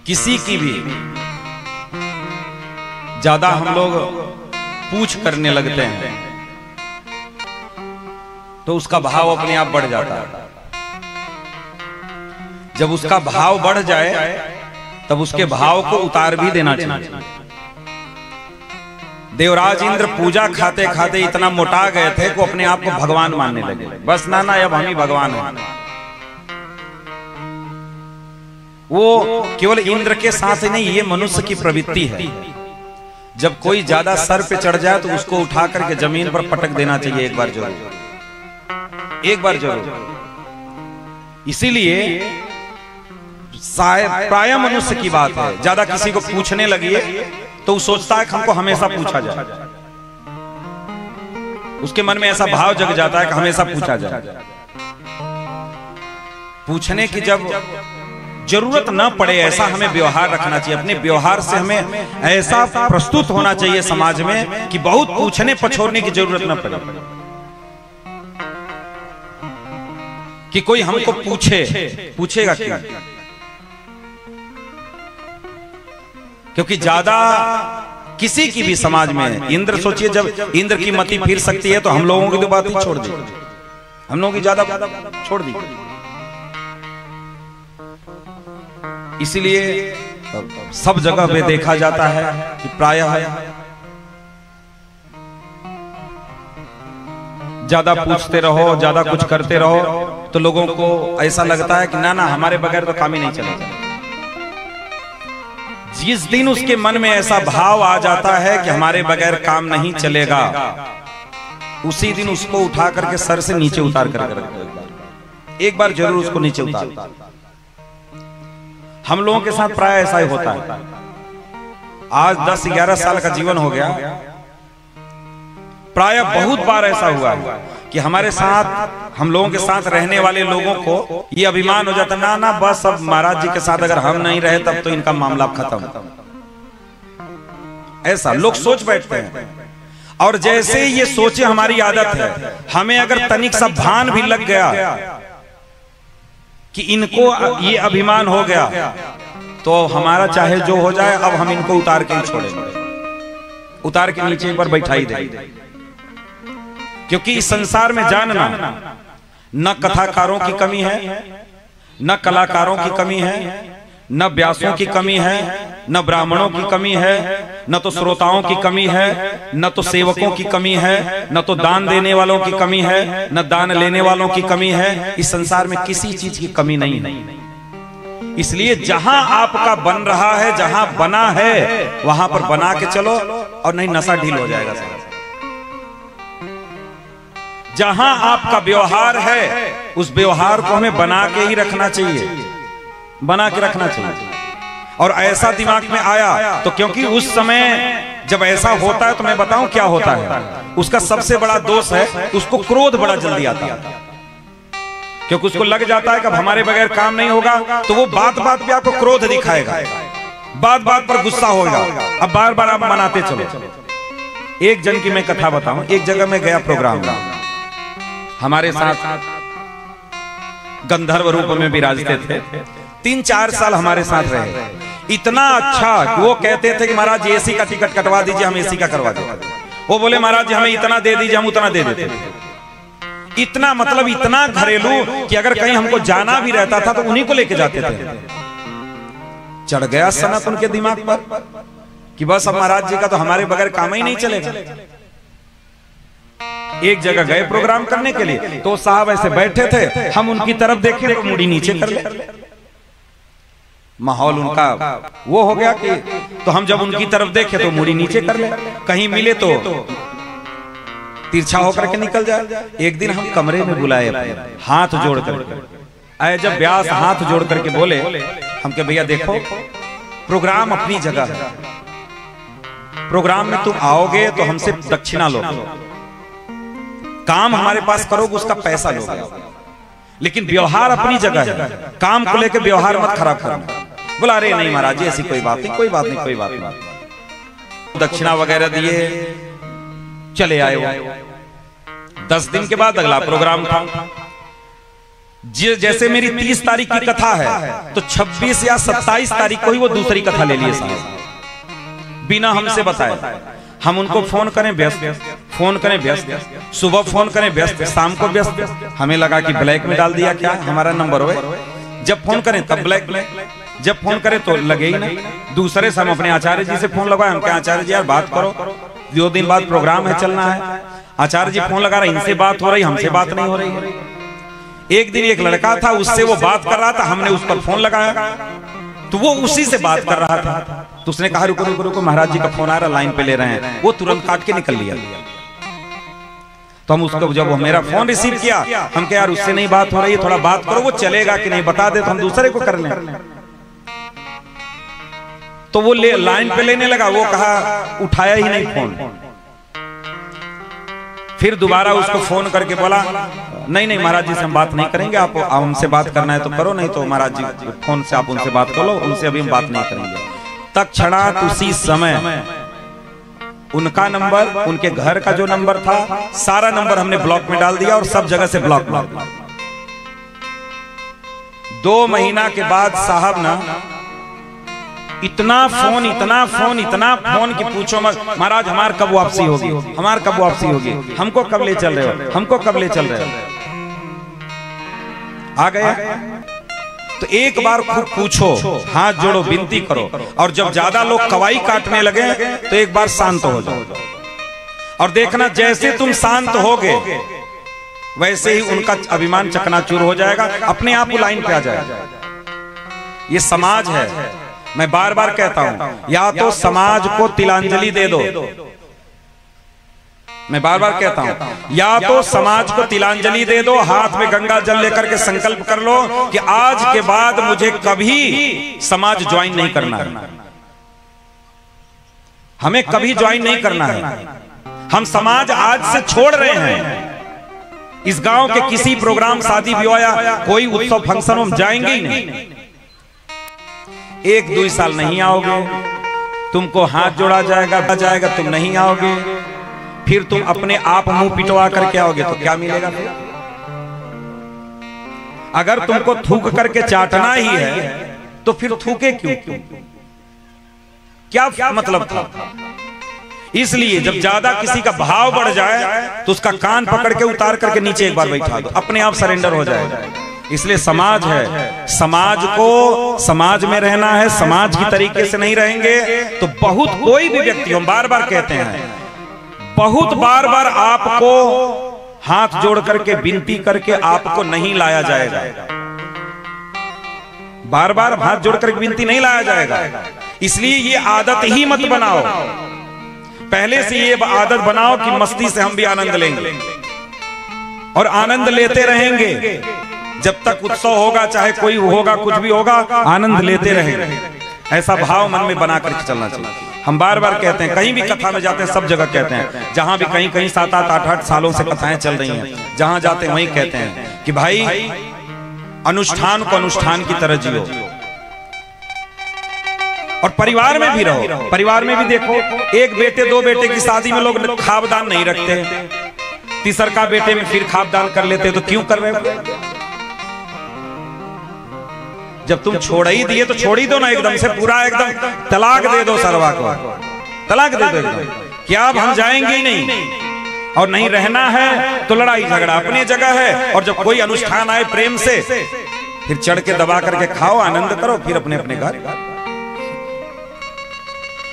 किसी की भी ज्यादा हम लोग पूछ करने लगते हैं तो उसका भाव अपने आप बढ़ जाता है। जब उसका भाव बढ़ जाए तब उसके भाव को उतार भी देना चाहिए। देवराज इंद्र पूजा खाते खाते इतना मोटा गए थे कि अपने आप को भगवान मानने लगे। बस ना अब हम ही भगवान हैं। वो केवल इंद्र के साथ ही नहीं, ये मनुष्य की प्रवृत्ति है। जब कोई ज्यादा सर पे चढ़ जाए तो उसको उठा करके जमीन पर पटक देना चाहिए एक बार जरूर, एक बार जरूर। इसीलिए प्राय मनुष्य की बात है, ज्यादा किसी को पूछने लगिए तो वो सोचता है कि हमको हमेशा पूछा जाए। उसके मन में ऐसा भाव जग जाता है कि हमेशा पूछा जाए। पूछने की जब जरूरत न पड़े ऐसा हमें व्यवहार रखना चाहिए। अपने व्यवहार से हमें ऐसा प्रस्तुत होना चाहिए समाज में कि बहुत पूछने पछोड़ने की जरूरत न पड़े, कि कोई हमको पूछेगा क्यों? क्योंकि ज्यादा किसी की भी समाज में, इंद्र सोचिए जब इंद्र की मति फिर सकती है तो हम लोगों की तो बात ही छोड़ दी, हम लोगों की ज्यादा छोड़ दी। इसीलिए सब जगह पे देखा जाता है कि प्रायः ज्यादा पूछते रहो, ज्यादा कुछ करते रहो तो लोगों को ऐसा लगता है कि ना हमारे बगैर तो काम ही नहीं चलेगा। जिस दिन उसके मन में ऐसा भाव आ जाता है कि हमारे बगैर काम नहीं चलेगा, उसी दिन उसको उठा करके सर से नीचे उतार कर एक बार जरूर उसको नीचे उतार। हम लोगों के साथ प्राय ऐसा ही होता है। आज 10-11 साल का जीवन हो गया, प्राय बहुत बार ऐसा हुआ है कि हमारे साथ, हम लोगों के साथ रहने वाले लोगों को ये अभिमान हो जाता, ना बस अब महाराज जी के साथ अगर हम नहीं रहे तब तो इनका मामला खत्म। ऐसा लोग सोच बैठते हैं। और जैसे ये सोचे हमारी आदत है, हमें अगर तनिक सा भान भी लग गया कि इनको ये अभिमान हो गया तो हमारा चाहे जो हो जाए, अब हम इनको उतार के ही छोड़ेंगे, उतार के नीचे एक बार बैठाई देंगे। क्योंकि इस संसार में जानना, न कथाकारों की कमी है, न कलाकारों की कमी है, न व्यासों की कमी है, न ब्राह्मणों की कमी है, न तो श्रोताओं की कमी है, न तो सेवकों की कमी है, न तो दान देने वालों की कमी है, न दान लेने वालों की कमी है। इस संसार में किसी चीज की कमी नहीं है। इसलिए जहां आपका बन रहा है, जहां बना है, वहां पर बना के चलो, और नहीं नशा ढील हो जाएगा सारा। जहां आपका व्यवहार है, उस व्यवहार को हमें बना के ही रखना चाहिए, बना के रखना चाहिए। और ऐसा दिमाग में आया तो, क्योंकि उस समय जब ऐसा होता है तो मैं बताऊं क्या होता है, उसका सबसे बड़ा दोष है उसको क्रोध बड़ा जल्दी आता है। क्योंकि उसको लग जाता है कि अब हमारे बगैर काम नहीं होगा, तो वो बात बात पे आपको क्रोध दिखाएगा, बात बात पर गुस्सा होगा। अब बार बार आप मनाते चलो। एक जन की मैं कथा बताऊं। एक जगह में गया प्रोग्राम में, हमारे साथ गंधर्व रूप में विराजते थे, 3-4 साल हमारे साथ रहे। इतना अच्छा कि वो कहते थे कि महाराज एसी का टिकट कटवा दीजिए, हम एसी का करवा देते। वो बोले महाराज जी हमें इतना दे दीजिए, हम उतना दे देते। इतना मतलब इतना घरेलू कि अगर कहीं हमको जाना भी रहता था तो उन्हीं को लेके जाते थे। चढ़ गया सनत उनके दिमाग पर कि बस अब महाराज जी का तो हमारे बगैर काम ही नहीं चलेगा। एक जगह गए प्रोग्राम करने के लिए, तो साहब ऐसे बैठे थे, हम उनकी तरफ देखे तो मुड़ी नीचे कर ले। माहौल उनका वो हो गया कि, तो हम जब उनकी तरफ देखे तो मुड़ी नीचे कर ले, कहीं मिले तो तिरछा होकर के निकल जाए। एक दिन हम कमरे में बुलाए, हाथ जोड़ कर, जब व्यास हाथ जोड़ करके बोले हमके, भैया देखो प्रोग्राम अपनी जगह है, प्रोग्राम में तुम आओगे तो हमसे दक्षिणा लो, काम हमारे पास करोगे उसका पैसा लोगे, लेकिन व्यवहार अपनी जगह है, काम को लेकर व्यवहार मत खराब करना। बोला अरे नहीं महाराज जी ऐसी कोई बात नहीं, कोई बात नहीं, कोई बात नहीं। दक्षिणा वगैरह दिए, चले आए। 10 दिन के बाद अगला प्रोग्राम था। जैसे मेरी 30 तारीख की कथा है तो 26 या 27 तारीख को ही वो दूसरी कथा ले लिए साहब, बिना हमसे बताए। हम उनको फोन करें व्यस्त, फोन करें व्यस्त, सुबह फोन करें व्यस्त, शाम को व्यस्त। हमें लगा कि ब्लैक में डाल दिया क्या हमारा नंबर हो, जब फोन करें तब ब्लैक, जब फोन करें तो लगे ही नहीं। दूसरे से हम अपने आचार्य जी से फोन लगाए, हम कहे आचार्य जी यार बात करो, 2 दिन बाद प्रोग्राम है, चलना है। आचार्य जी फोन लगा रहे, इनसे बात हो रही, हमसे बात नहीं हो रही। एक दिन एक लड़का था, उससे वो बात कर रहा था, हमने उस पर फोन लगाया तो वो उसी से बात कर रहा था। तो उसने कहा रुको रुको रुको, महाराज जी का फोन आ रहा, लाइन पे ले रहे हैं। वो तुरंत काट के निकल लिया। तो हम उसको, जब वो मेरा फोन रिसीव किया, हम कहे यार उससे नहीं बात हो रही है, थोड़ा बात करो, वो चलेगा कि नहीं बता दे तो हम दूसरे को कर लें। तो वो लाइन पे लेने लगा, वो कहा उठाया ही नहीं फोन। फिर दोबारा उसको फोन करके बोला नहीं नहीं महाराज जी से हम बात नहीं करेंगे, आप हमसे बात करना है तो करो, नहीं तो महाराज जी फोन से आप उनसे बात करो, उनसे अभी हम बात नहीं करेंगे। तत्क्षणात उसी समय उनका नंबर, उनके घर का जो नंबर था, सारा नंबर हमने ब्लॉक में डाल दिया और सब जगह से ब्लॉक मार दिया। 2 महीना के बाद साहब ना इतना फोन कि पूछो मत, महाराज हमार कब वापसी होगी, हमार कब वापसी होगी, हमको कब ले चल रहे हो, हमको कब ले चल रहे हो। आ गया तो एक बार खूब पूछो, हाथ जोड़ो, विनती करो, और जब ज्यादा लोग कवाई काटने लगे तो एक बार शांत हो जाओ और देखना जैसे तुम शांत होगे वैसे ही उनका अभिमान चकनाचूर हो जाएगा, अपने आप वो लाइन पे आ जाएगा। ये समाज है, मैं बार बार कहता हूं, या तो समाज को तिलांजलि दे दो, मैं बार बार कहता हूं, या तो समाज को तिलांजलि दे दो, हाथ में गंगा जल लेकर के संकल्प कर लो कि आज के बाद मुझे कभी समाज ज्वाइन नहीं करना है, हमें कभी ज्वाइन नहीं करना है। हम समाज आज से छोड़ रहे हैं। इस गांव के किसी प्रोग्राम, शादी विवाह या कोई उत्सव फंक्शन हम जाएंगे ही नहीं। 1-2 साल नहीं आओगे, तुमको हाथ जोड़ा जाएगा, तुम नहीं आओगे, फिर तुम अपने आप मुंह पिटवा करके आओगे तो क्या मिलेगा फिर? अगर तुमको थूक करके चाटना ही है तो फिर थूके क्यों? क्या मतलब था? इसलिए जब ज्यादा किसी का भाव बढ़ जाए तो उसका कान पकड़ के उतार करके नीचे एक बार बैठा दो, अपने आप सरेंडर हो जाएगा। इसलिए समाज है, समाज को समाज में रहना है, समाज की तरीके से नहीं रहेंगे तो बहुत, कोई भी व्यक्ति, हम बार बार कहते हैं, बहुत बार आपको हाथ जोड़ करके विनती करके आपको नहीं लाया जाएगा, बार बार हाथ जोड़ करके विनती नहीं लाया जाएगा। इसलिए ये आदत ही मत बनाओ, पहले से ये आदत बनाओ कि मस्ती से हम भी आनंद लेंगे और आनंद लेते रहेंगे जब तक उत्सव होगा, चाहे कोई होगा, कुछ भी होगा, आनंद लेते रहेंगे। ऐसा भाव मन में बना करके चलना चाहिए। हम बार बार कहते हैं, कहीं भी कथा में जाते हैं, सब जगह कहते हैं, जहां भी कहीं 7-8, 8-8 सालों से कथाएं चल रही हैं, जहां जाते हैं वहीं कहते हैं कि भाई अनुष्ठान को अनुष्ठान की तरह जियो और परिवार में भी रहो। परिवार में भी देखो, 1 बेटे 2 बेटे की शादी में लोग खाबदान नहीं रखते, तीसरा बेटे में फिर खाबदान कर लेते, तो क्यों कर रहे हो? जब तुम छोड़ ही दिए तो छोड़ ही दो ना, एकदम से पूरा एकदम तलाक दे दो, सरवा को तलाक दे दो एकदम, क्या अब हम जाएंगे ही नहीं और नहीं रहना है तो लड़ाई झगड़ा अपनी जगह है, और जब कोई अनुष्ठान आए प्रेम से फिर चढ़ के दबा करके खाओ, आनंद करो, फिर अपने अपने घर।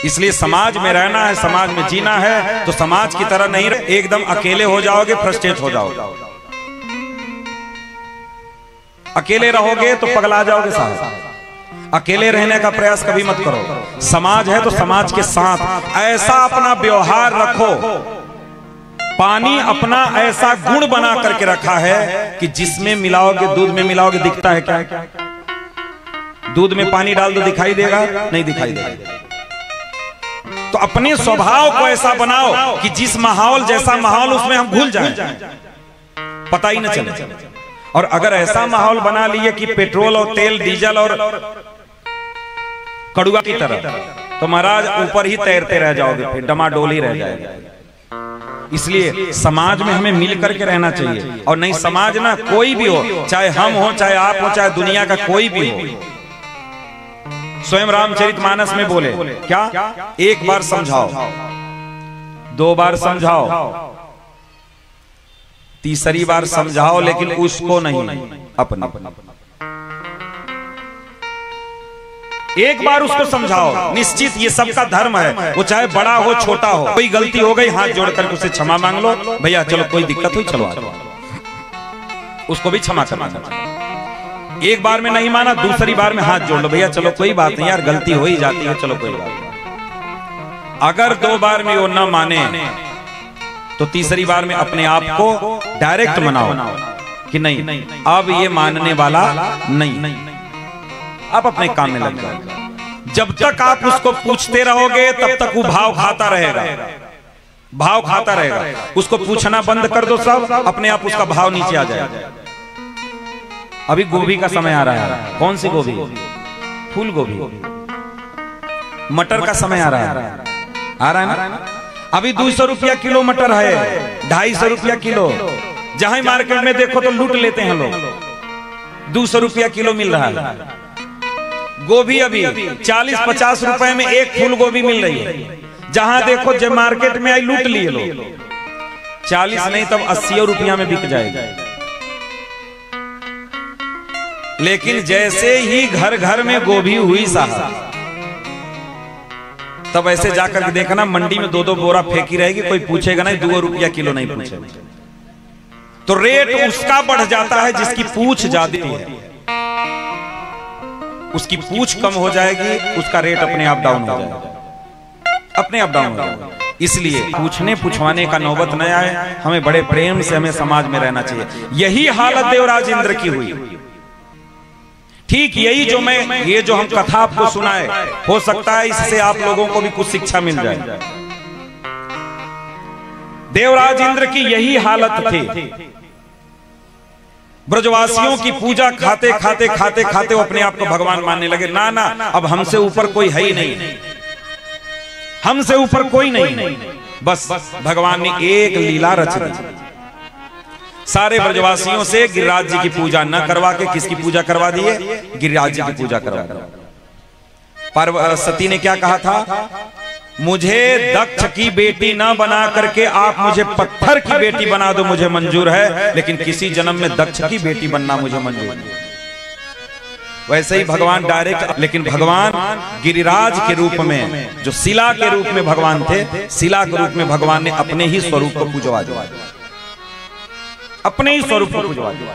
इसलिए समाज में रहना है, समाज में जीना है तो समाज की तरह नहीं, एकदम अकेले हो जाओगे, फ्रस्ट्रेट हो जाओगे। अकेले रहोगे तो पगला जाओगे साहब। अकेले रहने का प्रयास कभी मत करो। समाज है तो समाज के साथ ऐसा अपना व्यवहार रखो, पानी अपना ऐसा गुण बना करके रखा है कि जिसमें मिलाओगे, दूध में मिलाओगे, दिखता है क्या? दूध में पानी डाल दो दिखाई देगा? नहीं दिखाई देगा। तो अपने स्वभाव को ऐसा बनाओ कि जिस माहौल, जैसा माहौल, उसमें हम भूल जाएं, पता ही न चले। और अगर ऐसा माहौल बना लिए कि पेट्रोल और तेल, डीजल और कड़ुआ की तरह, तो महाराज ऊपर ही तैरते रह जाओगे, फिर डमाडोल ही रह जाएगा। इसलिए समाज में हमें मिल करके रहना चाहिए। और नहीं समाज ना कोई भी हो, चाहे हम हो, चाहे आप हो, चाहे दुनिया का कोई भी हो। स्वयं रामचरितमानस में बोले क्या, एक बार समझाओ, दो बार समझाओ, तीसरी बार समझाओ, लेकिन उसको नहीं, अपने। एक बार उसको समझाओ, निश्चित ये सबका धर्म है, वो चाहे बड़ा हो छोटा हो। कोई गलती हो गई, हाथ जोड़ करके उसे क्षमा मांग लो, भैया चलो कोई दिक्कत हुई, चलो उसको भी क्षमा करना। एक बार में नहीं माना, दूसरी बार में हाथ जोड़ लो, भैया चलो कोई बात नहीं यार, गलती हो ही जाती है, चलो कोई बात नहीं। अगर दो बार में वो न माने तो तीसरी बार में अपने आप को डायरेक्ट मनाओ कि नहीं अब ये मानने वाला नहीं, आप अपने काम में लग जाओ। जब तक आप उसको पूछते रहोगे तब तक वो भाव खाता रहेगा, भाव खाता रहेगा। उसको पूछना बंद कर दो सब, अपने आप उसका भाव नीचे आ जाएगा। अभी गोभी का समय आ रहा है, कौन सी गोभी? फूल गोभी। मटर का समय आ रहा है ना? अभी 200 रुपया किलो मटर है, 250 रुपया किलो। जहां मार्केट में देखो तो लूट लेते हैं लोग, 200 रुपया किलो मिल रहा है। गोभी अभी 40-50 रुपए में एक फूल गोभी मिल रही है। जहां देखो जब मार्केट में आई लूट लिए लोग, 40 नहीं तब 80 रुपया में बिक जाएगा। लेकिन जैसे ही घर घर में गोभी हुई साहब, तब ऐसे जाकर के देखना मंडी में 2-2 बोरा फेंकी रहेगी, कोई पूछेगा नहीं, 2 रुपया किलो नहीं पूछेगा। तो रेट उसका बढ़ जाता है जिसकी पूछ ज्यादा है। उसकी पूछ कम हो जाएगी, उसका रेट अपने आप डाउन हो जाएगा, अपने आप डाउन हो जाएगा। इसलिए पूछने पूछवाने का नौबत न आए, हमें बड़े प्रेम से हमें समाज में रहना चाहिए। यही हालत देवराज इंद्र की हुई। ठीक यही जो ये जो हम कथा आपको सुनाए, हो सकता है इससे आप लोगों को भी कुछ शिक्षा मिल जाए। देवराज इंद्र की यही हालत थी। ब्रजवासियों की पूजा खाते खाते खाते खाते वो अपने आप को भगवान मानने लगे। ना ना, अब हमसे ऊपर कोई है ही नहीं, हमसे ऊपर कोई नहीं। बस भगवान ने एक लीला रच दी, सारे ब्रजवासियों से गिरिराज जी की पूजा न करवा के किसकी पूजा करवा दिए? गिरिराज जी की पूजा करवा दी। पार्वती ने क्या कहा था? मुझे दक्ष की बेटी ना बना करके आप मुझे पत्थर की बेटी बना दो, मुझे मंजूर है, लेकिन किसी जन्म में दक्ष की बेटी बनना मुझे मंजूर नहीं। वैसे ही भगवान डायरेक्ट, लेकिन भगवान गिरिराज के रूप में, जो शिला के रूप में भगवान थे, शिला के रूप में भगवान ने अपने ही स्वरूप को पूजवा दिया, अपने ही स्वरूप को पूजवा दिया।